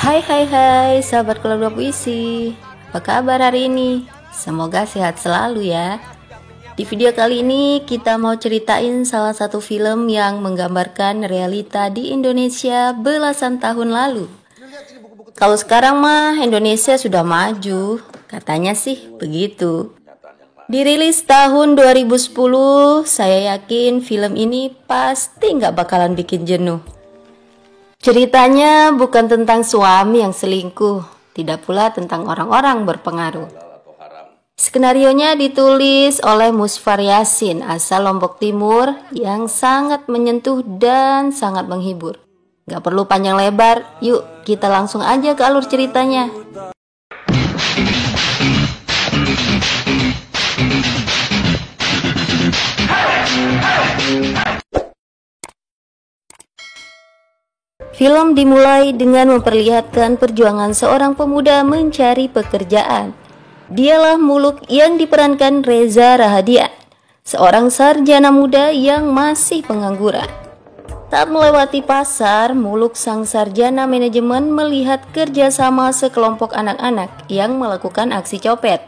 Hai sahabat keluarga puisi. Apa kabar hari ini? Semoga sehat selalu ya. Di video kali ini kita mau ceritain salah satu film yang menggambarkan realita di Indonesia belasan tahun lalu. Kalau sekarang mah Indonesia sudah maju, katanya sih begitu. Dirilis tahun 2010, saya yakin film ini pasti nggak bakalan bikin jenuh. Ceritanya bukan tentang suami yang selingkuh, tidak pula tentang orang-orang berpengaruh. Skenarionya ditulis oleh Musfar Yasin asal Lombok Timur yang sangat menyentuh dan sangat menghibur. Gak perlu panjang lebar, yuk kita langsung aja ke alur ceritanya. Film dimulai dengan memperlihatkan perjuangan seorang pemuda mencari pekerjaan. Dialah Muluk yang diperankan Reza Rahadian, seorang sarjana muda yang masih pengangguran. Saat melewati pasar, Muluk sang sarjana manajemen melihat kerjasama sekelompok anak-anak yang melakukan aksi copet.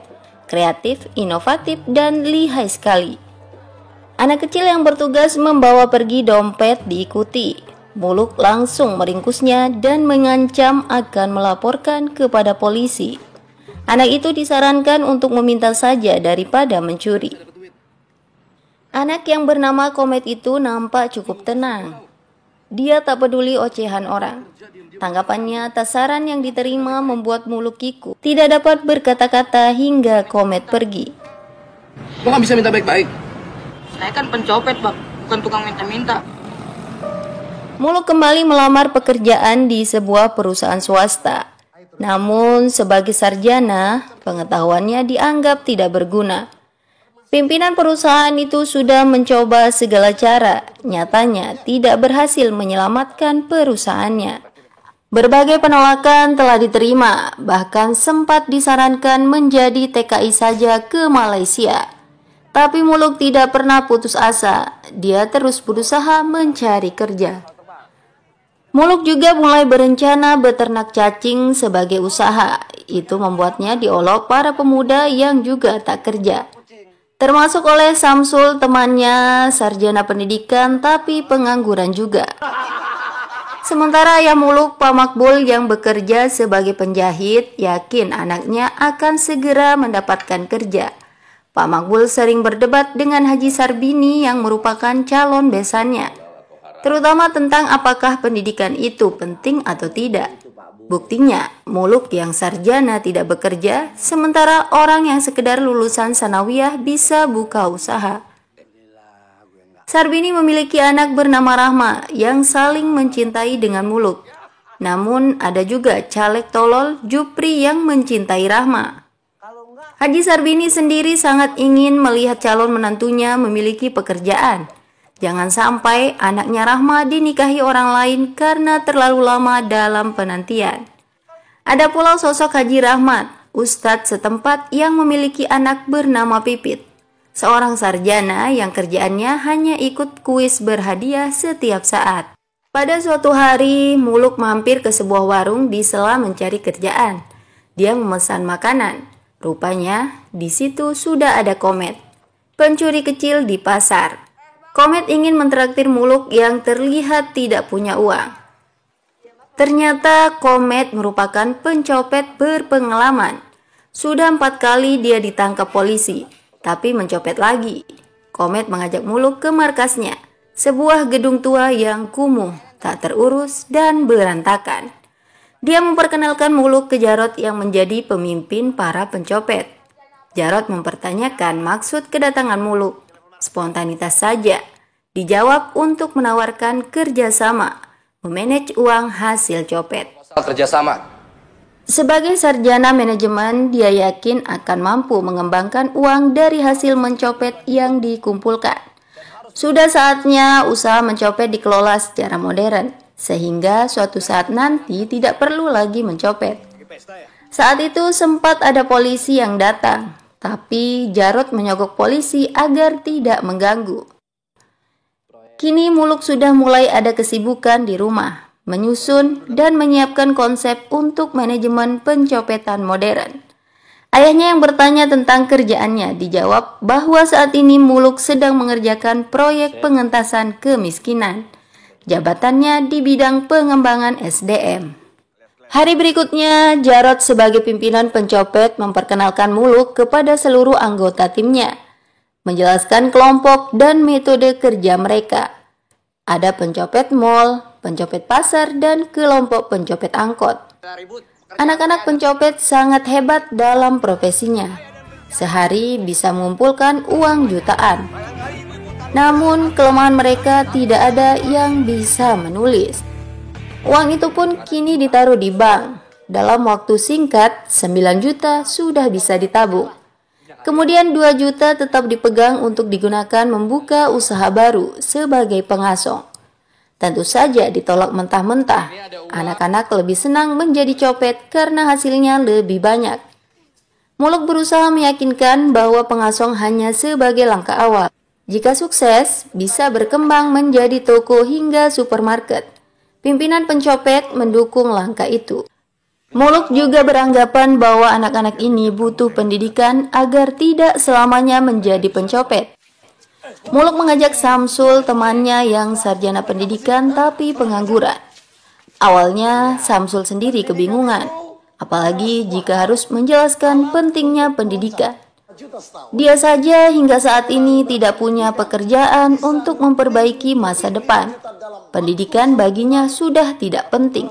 Kreatif, inovatif, dan lihai sekali. Anak kecil yang bertugas membawa pergi dompet diikuti. Muluk langsung meringkusnya dan mengancam akan melaporkan kepada polisi. Anak itu disarankan untuk meminta saja daripada mencuri. Anak yang bernama Komet itu nampak cukup tenang. Dia tak peduli ocehan orang. Tanggapannya atas saran yang diterima membuat Muluk kiku. Tidak dapat berkata-kata hingga Komet pergi. Kok nggak bisa minta baik-baik? Saya kan pencopet, Bang, bukan tukang minta-minta. Muluk kembali melamar pekerjaan di sebuah perusahaan swasta. Namun sebagai sarjana, pengetahuannya dianggap tidak berguna. Pimpinan perusahaan itu sudah mencoba segala cara, nyatanya tidak berhasil menyelamatkan perusahaannya. Berbagai penolakan telah diterima, bahkan sempat disarankan menjadi TKI saja ke Malaysia. Tapi Muluk tidak pernah putus asa, dia terus berusaha mencari kerja. Muluk juga mulai berencana beternak cacing sebagai usaha. Itu membuatnya diolok para pemuda yang juga tak kerja. Termasuk oleh Samsul, temannya, sarjana pendidikan tapi pengangguran juga. Sementara ayah Muluk, Pak Makbul yang bekerja sebagai penjahit, yakin anaknya akan segera mendapatkan kerja. Pak Makbul sering berdebat dengan Haji Sarbini yang merupakan calon besannya, terutama tentang apakah pendidikan itu penting atau tidak. Buktinya, Muluk yang sarjana tidak bekerja, sementara orang yang sekedar lulusan sanawiyah bisa buka usaha. Sarbini memiliki anak bernama Rahma yang saling mencintai dengan Muluk. Namun ada juga caleg tolol Jupri yang mencintai Rahma. Haji Sarbini sendiri sangat ingin melihat calon menantunya memiliki pekerjaan. Jangan sampai anaknya Rahma dinikahi orang lain karena terlalu lama dalam penantian. Ada pula sosok Haji Rahmat, ustadz setempat yang memiliki anak bernama Pipit, seorang sarjana yang kerjaannya hanya ikut kuis berhadiah setiap saat. Pada suatu hari, Muluk mampir ke sebuah warung di sela mencari kerjaan. Dia memesan makanan. Rupanya di situ sudah ada Komet, pencuri kecil di pasar. Komet ingin mentraktir Muluk yang terlihat tidak punya uang. Ternyata Komet merupakan pencopet berpengalaman. Sudah 4 kali dia ditangkap polisi, tapi mencopet lagi. Komet mengajak Muluk ke markasnya, sebuah gedung tua yang kumuh, tak terurus dan berantakan. Dia memperkenalkan Muluk ke Jarot yang menjadi pemimpin para pencopet. Jarot mempertanyakan maksud kedatangan Muluk. Spontanitas saja. Dijawab untuk menawarkan kerjasama, memanage uang hasil copet. Kerjasama. Sebagai sarjana manajemen, dia yakin akan mampu mengembangkan uang dari hasil mencopet yang dikumpulkan. Sudah saatnya usaha mencopet dikelola secara modern, sehingga suatu saat nanti tidak perlu lagi mencopet. Saat itu sempat ada polisi yang datang, tapi Jarot menyogok polisi agar tidak mengganggu. Kini Muluk sudah mulai ada kesibukan di rumah, menyusun, dan menyiapkan konsep untuk manajemen pencopetan modern. Ayahnya yang bertanya tentang kerjaannya dijawab bahwa saat ini Muluk sedang mengerjakan proyek pengentasan kemiskinan. Jabatannya di bidang pengembangan SDM. Hari berikutnya, Jarod sebagai pimpinan pencopet memperkenalkan Muluk kepada seluruh anggota timnya, menjelaskan kelompok dan metode kerja mereka. Ada pencopet mall, pencopet pasar, dan kelompok pencopet angkot. Anak-anak pencopet sangat hebat dalam profesinya. Sehari bisa mengumpulkan uang jutaan. Namun kelemahan mereka tidak ada yang bisa menulis. Uang itu pun kini ditaruh di bank. Dalam waktu singkat, 9 juta sudah bisa ditabung. Kemudian 2 juta tetap dipegang untuk digunakan membuka usaha baru sebagai pengasong. Tentu saja ditolak mentah-mentah. Anak-anak lebih senang menjadi copet karena hasilnya lebih banyak. Muluk berusaha meyakinkan bahwa pengasong hanya sebagai langkah awal. Jika sukses, bisa berkembang menjadi toko hingga supermarket. Pimpinan pencopet mendukung langkah itu. Muluk juga beranggapan bahwa anak-anak ini butuh pendidikan agar tidak selamanya menjadi pencopet. Muluk mengajak Samsul, temannya yang sarjana pendidikan tapi pengangguran. Awalnya Samsul sendiri kebingungan, apalagi jika harus menjelaskan pentingnya pendidikan. Dia saja hingga saat ini tidak punya pekerjaan untuk memperbaiki masa depan. Pendidikan baginya sudah tidak penting.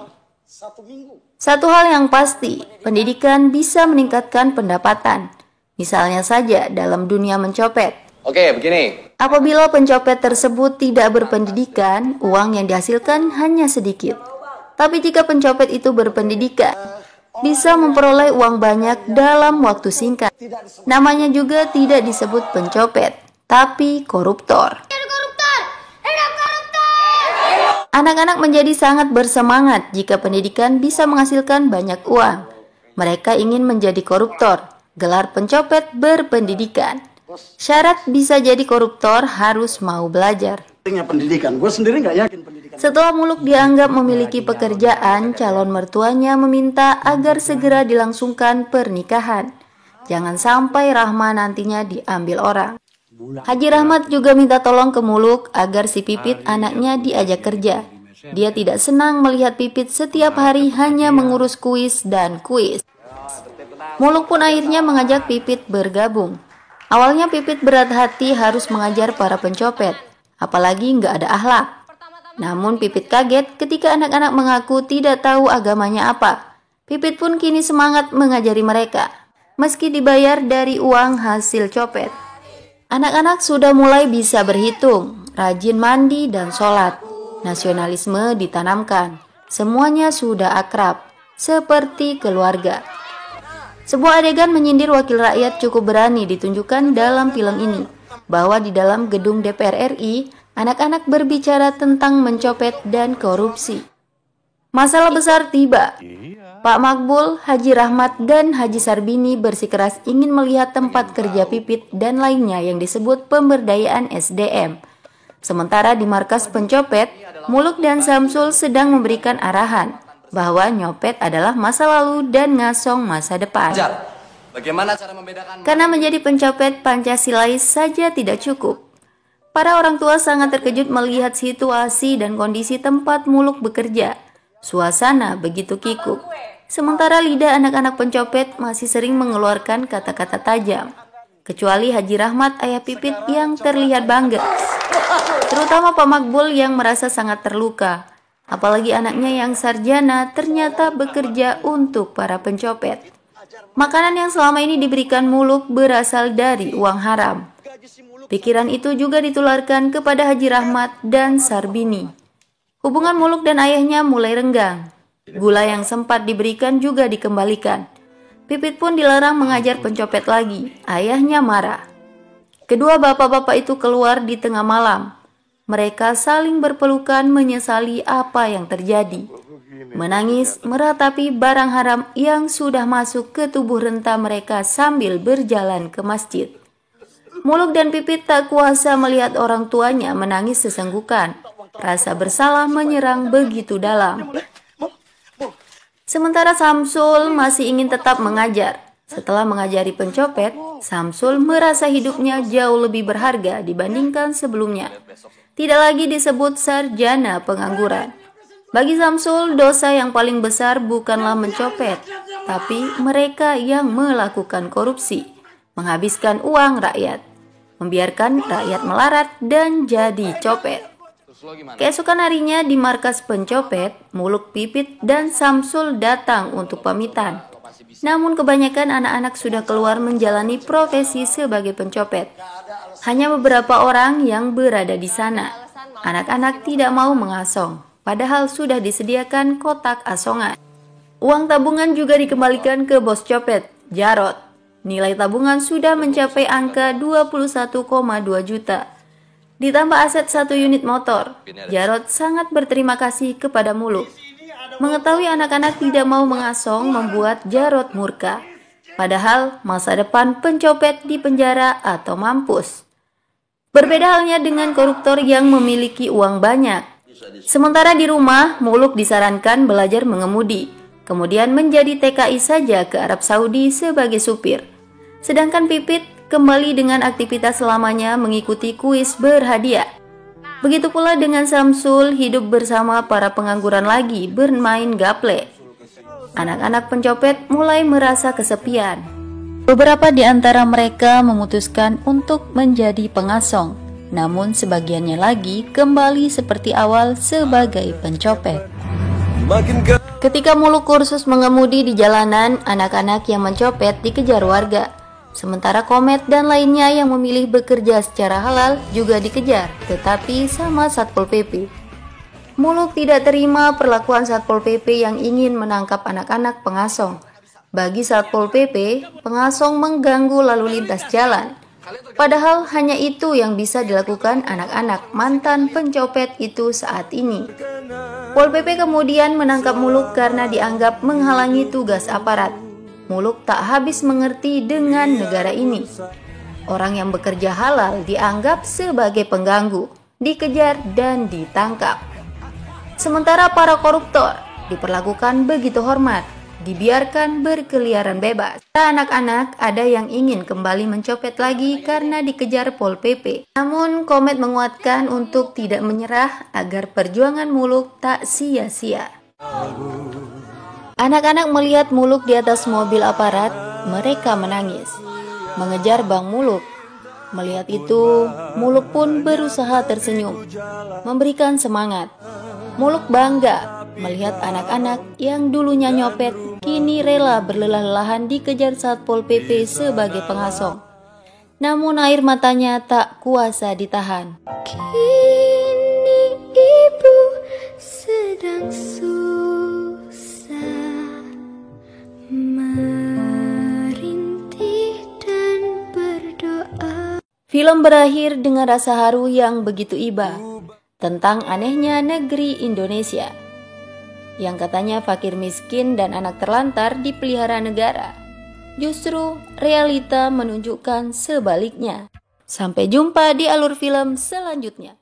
Satu hal yang pasti, pendidikan bisa meningkatkan pendapatan. Misalnya saja dalam dunia mencopet. Oke, begini. Apabila pencopet tersebut tidak berpendidikan, uang yang dihasilkan hanya sedikit. Tapi jika pencopet itu berpendidikan, bisa memperoleh uang banyak dalam waktu singkat. Namanya juga tidak disebut pencopet, tapi koruptor. Anak-anak menjadi sangat bersemangat jika pendidikan bisa menghasilkan banyak uang. Mereka ingin menjadi koruptor. Gelar pencopet berpendidikan. Syarat bisa jadi koruptor harus mau belajar. Setelah Muluk dianggap memiliki pekerjaan, calon mertuanya meminta agar segera dilangsungkan pernikahan. Jangan sampai Rahma nantinya diambil orang. Haji Rahmat juga minta tolong ke Muluk agar si Pipit anaknya diajak kerja. Dia tidak senang melihat Pipit setiap hari hanya mengurus kuis dan kuis. Muluk pun akhirnya mengajak Pipit bergabung. Awalnya Pipit berat hati harus mengajar para pencopet, apalagi nggak ada akhlak. Namun Pipit kaget ketika anak-anak mengaku tidak tahu agamanya apa. Pipit pun kini semangat mengajari mereka, meski dibayar dari uang hasil copet. Anak-anak sudah mulai bisa berhitung, rajin mandi dan sholat. Nasionalisme ditanamkan, semuanya sudah akrab, seperti keluarga. Sebuah adegan menyindir wakil rakyat cukup berani ditunjukkan dalam film ini, bahwa di dalam gedung DPR RI, anak-anak berbicara tentang mencopet dan korupsi. Masalah besar tiba. Pak Makbul, Haji Rahmat, dan Haji Sarbini bersikeras ingin melihat tempat kerja Pipit dan lainnya yang disebut pemberdayaan SDM. Sementara di markas pencopet, Muluk dan Samsul sedang memberikan arahan bahwa nyopet adalah masa lalu dan ngasong masa depan. Bagaimana cara membedakan? Karena menjadi pencopet Pancasilais saja tidak cukup. Para orang tua sangat terkejut melihat situasi dan kondisi tempat Muluk bekerja. Suasana begitu kikuk. Sementara lidah anak-anak pencopet masih sering mengeluarkan kata-kata tajam. Kecuali Haji Rahmat ayah Pipit yang terlihat bangga. Terutama Pak Makbul yang merasa sangat terluka. Apalagi anaknya yang sarjana ternyata bekerja untuk para pencopet. Makanan yang selama ini diberikan Muluk berasal dari uang haram. Pikiran itu juga ditularkan kepada Haji Rahmat dan Sarbini. Hubungan Muluk dan ayahnya mulai renggang. Gula yang sempat diberikan juga dikembalikan. Pipit pun dilarang mengajar pencopet lagi. Ayahnya marah. Kedua bapak-bapak itu keluar di tengah malam. Mereka saling berpelukan menyesali apa yang terjadi. Menangis meratapi barang haram yang sudah masuk ke tubuh renta mereka sambil berjalan ke masjid. Muluk dan Pipit tak kuasa melihat orang tuanya menangis sesenggukan. Rasa bersalah menyerang begitu dalam. Sementara Samsul masih ingin tetap mengajar. Setelah mengajari pencopet, Samsul merasa hidupnya jauh lebih berharga dibandingkan sebelumnya. Tidak lagi disebut sarjana pengangguran. Bagi Samsul, dosa yang paling besar bukanlah mencopet, tapi mereka yang melakukan korupsi, menghabiskan uang rakyat, membiarkan rakyat melarat dan jadi copet. Keesokan harinya di markas pencopet, Muluk, Pipit, dan Samsul datang untuk pamitan. Namun kebanyakan anak-anak sudah keluar menjalani profesi sebagai pencopet. Hanya beberapa orang yang berada di sana. Anak-anak tidak mau mengasong, padahal sudah disediakan kotak asongan. Uang tabungan juga dikembalikan ke bos copet, Jarot. Nilai tabungan sudah mencapai angka 21,2 juta. Ditambah aset 1 unit motor, Jarot sangat berterima kasih kepada Muluk. Mengetahui anak-anak tidak mau mengasong membuat Jarot murka. Padahal masa depan pencopet di penjara atau mampus. Berbeda halnya dengan koruptor yang memiliki uang banyak. Sementara di rumah, Muluk disarankan belajar mengemudi, kemudian menjadi TKI saja ke Arab Saudi sebagai supir. Sedangkan Pipit kembali dengan aktivitas selamanya mengikuti kuis berhadiah. Begitu pula dengan Samsul, hidup bersama para pengangguran lagi bermain gaple. Anak-anak pencopet mulai merasa kesepian. Beberapa di antara mereka memutuskan untuk menjadi pengasong, namun sebagiannya lagi kembali seperti awal sebagai pencopet. Ketika Muluk kursus mengemudi di jalanan, anak-anak yang mencopet dikejar warga. Sementara Komet dan lainnya yang memilih bekerja secara halal juga dikejar, tetapi sama Satpol PP. Muluk tidak terima perlakuan Satpol PP yang ingin menangkap anak-anak pengasong. Bagi Satpol PP, pengasong mengganggu lalu lintas jalan. Padahal hanya itu yang bisa dilakukan anak-anak mantan pencopet itu saat ini. Pol PP kemudian menangkap Muluk karena dianggap menghalangi tugas aparat. Muluk tak habis mengerti dengan negara ini. Orang yang bekerja halal dianggap sebagai pengganggu, dikejar dan ditangkap. Sementara para koruptor diperlakukan begitu hormat, dibiarkan berkeliaran bebas. Anak-anak ada yang ingin kembali mencopet lagi karena dikejar Pol PP. Namun Komet menguatkan untuk tidak menyerah agar perjuangan Muluk tak sia-sia. Anak-anak melihat Muluk di atas mobil aparat, mereka menangis, mengejar Bang Muluk. Melihat itu, Muluk pun berusaha tersenyum, memberikan semangat. Muluk bangga melihat anak-anak yang dulunya nyopet, kini rela berlelah-lelahan dikejar Satpol PP sebagai pengasong. Namun air matanya tak kuasa ditahan. Kini ibu sedang Film berakhir dengan rasa haru yang begitu iba tentang anehnya negeri Indonesia, yang katanya fakir miskin dan anak terlantar dipelihara negara. Justru realita menunjukkan sebaliknya. Sampai jumpa di alur film selanjutnya.